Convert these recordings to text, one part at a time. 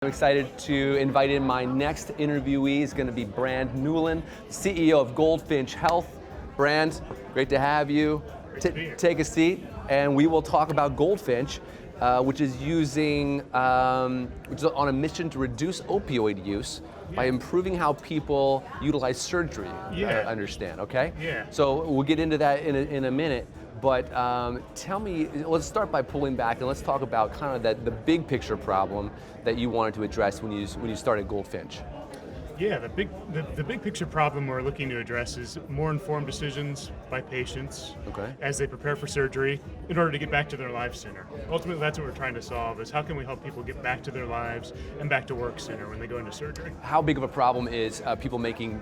I'm excited to invite in my next interviewee. He's going to be Brand Newland, CEO of Goldfinch Health. Brand, great to have you. Take a seat, and we will talk about Goldfinch, which is on a mission to reduce opioid use by improving how people utilize surgery. I understand. Okay. Yeah. So we'll get into that in a minute. But tell me, let's start by pulling back and let's talk about kind of the big picture problem that you wanted to address when you started Goldfinch. Yeah, the big picture problem we're looking to address is more informed decisions by patients as they prepare for surgery in order to get back to their lives sooner. Ultimately, that's what we're trying to solve, is how can we help people get back to their lives and back to work sooner when they go into surgery. How big of a problem is people making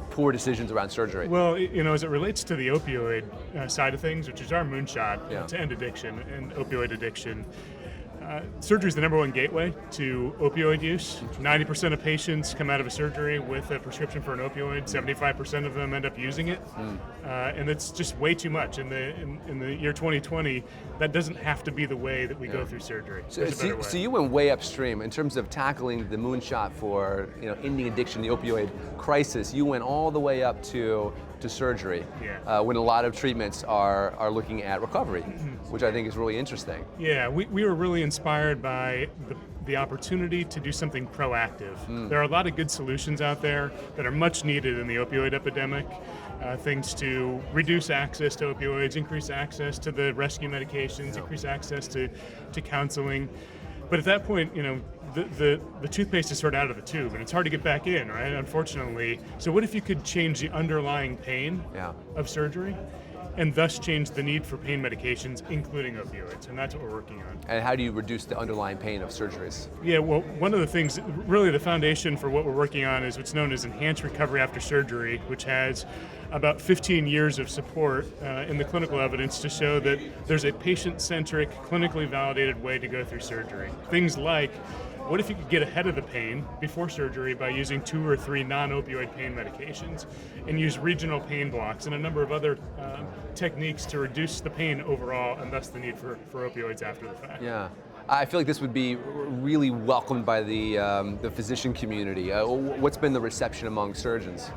poor decisions around surgery? Well, as it relates to the opioid side of things, which is our moonshot to end addiction and opioid addiction, surgery is the #1 gateway to opioid use. 90% of patients come out of a surgery with a prescription for an opioid. 75% of them end up using it, and it's just way too much. In the year 2020, that doesn't have to be the way that we go through surgery. So you went way upstream in terms of tackling the moonshot for ending addiction, the opioid crisis. You went all the way up to surgery, when a lot of treatments are looking at recovery, which I think is really interesting. Yeah, we were really inspired by the opportunity to do something proactive. There are a lot of good solutions out there that are much needed in the opioid epidemic. Things to reduce access to opioids, increase access to the rescue medications, increase access to counseling. But at that point, the toothpaste is sort of out of the tube, and it's hard to get back in, right? Unfortunately. So what if you could change the underlying pain of surgery, and thus change the need for pain medications, including opioids? And that's what we're working on. And how do you reduce the underlying pain of surgeries? Yeah, well, one of the things, really the foundation for what we're working on is what's known as enhanced recovery after surgery, which has about 15 years of support in the clinical evidence to show that there's a patient-centric, clinically validated way to go through surgery. Things like, what if you could get ahead of the pain before surgery by using 2 or 3 non-opioid pain medications and use regional pain blocks and a number of other techniques to reduce the pain overall and thus the need for opioids after the fact. Yeah. I feel like this would be really welcomed by the physician community. What's been the reception among surgeons?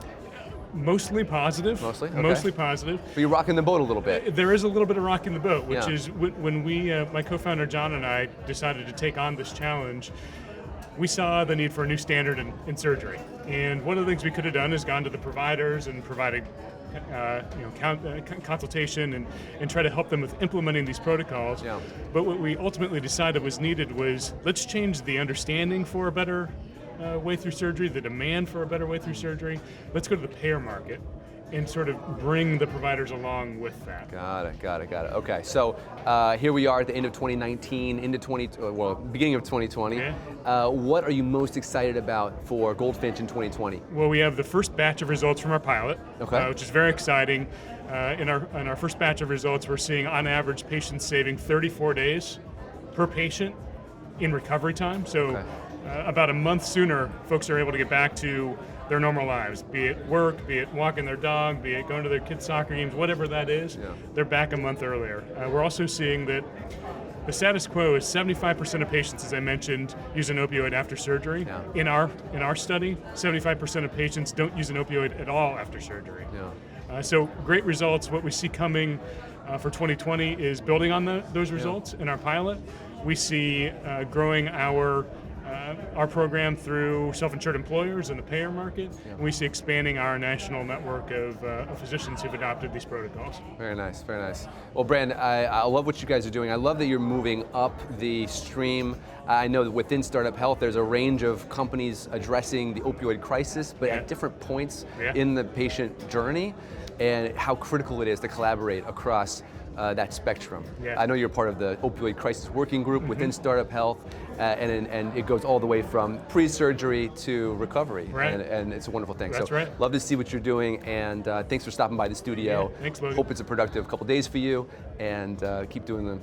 Mostly positive. Mostly? Okay. Mostly positive. But you're rocking the boat a little bit. There is a little bit of rocking the boat, which is when my co-founder John and I decided to take on this challenge, we saw the need for a new standard in surgery. And one of the things we could have done is gone to the providers and provided consultation and try to help them with implementing these protocols. Yeah. But what we ultimately decided was needed was, let's change the understanding for a better way through surgery, the demand for a better way through surgery. Let's go to the payer market and sort of bring the providers along with that. Got it. Okay, so here we are at the end of 2019, beginning of 2020. Yeah. What are you most excited about for Goldfinch in 2020? Well, we have the first batch of results from our pilot, which is very exciting. In our first batch of results, we're seeing on average patients saving 34 days per patient in recovery time. So about a month sooner, folks are able to get back to their normal lives, be it work, be it walking their dog, be it going to their kids' soccer games, whatever that is, they're back a month earlier. We're also seeing that the status quo is 75% of patients, as I mentioned, use an opioid after surgery. In our study, 75% of patients don't use an opioid at all after surgery. So great results. What we see coming for 2020 is building on those results in our pilot. We see growing our program through self-insured employers in the payer market. And we see expanding our national network of physicians who've adopted these protocols. Very nice. Well, Brand, I love what you guys are doing. I love that you're moving up the stream. I know that within StartUp Health, there's a range of companies addressing the opioid crisis, but at different points in the patient journey, and how critical it is to collaborate across that spectrum. I know you're part of the opioid crisis working group within StartUp Health, and it goes all the way from pre-surgery to recovery, and it's a wonderful thing. That's right. Love to see what you're doing, and thanks for stopping by the studio. Thanks, Logan. Hope it's a productive couple days for you, and keep doing